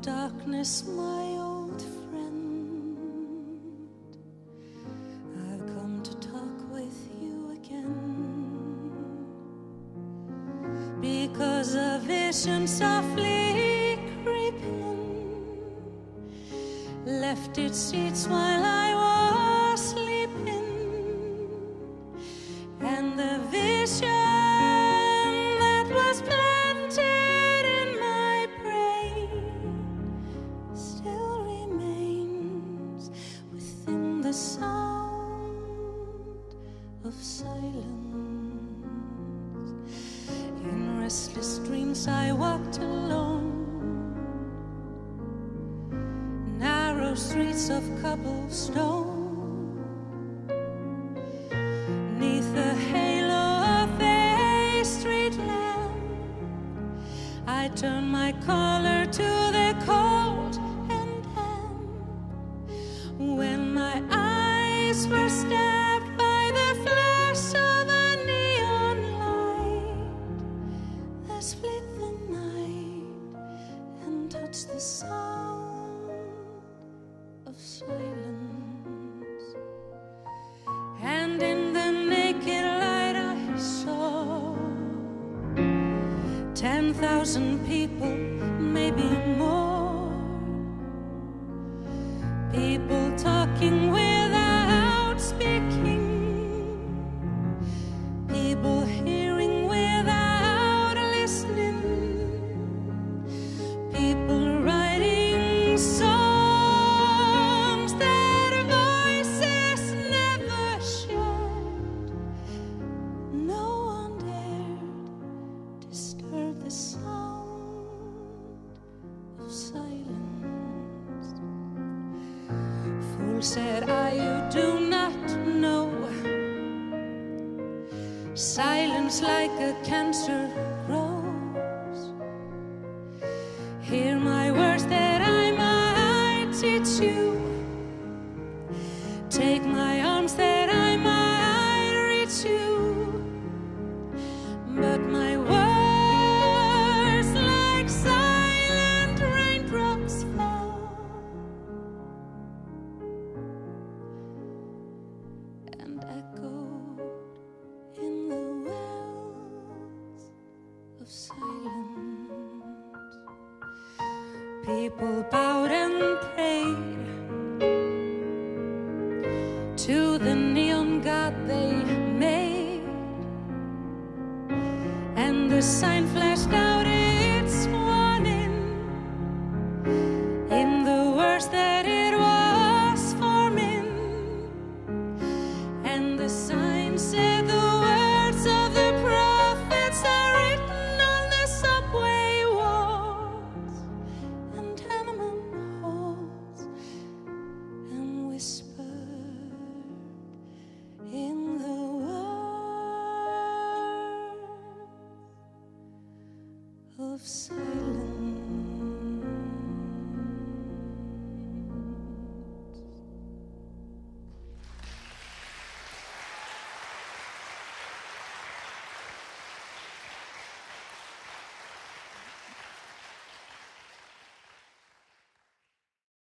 darkness, my old friend, I've come to talk with you again, because a vision softly creeping left its seeds while I was sleeping, and the vision that was planted in my brain still remains within the sound of silence. In restless dreams I walked alone, narrow streets of cobblestone, neath the halo of a street lamp. I turned my collar to the cold and damp, when my eyes were stabbed by the flash of a neon light that split the night and touched the sound of silence. And in the naked light I saw 10,000 people, maybe more, people talking without speaking, people hearing without listening, people writing songs that voices never shared. No one dared disturb the sound of silence. Fool, said I, you do not know. Silence like a cancer grows. Hear my words that I might teach you. Take my arms that I might reach you. But my words like silent raindrops fell and echoed in the wells of silence. People bowed and prayed to the neon god they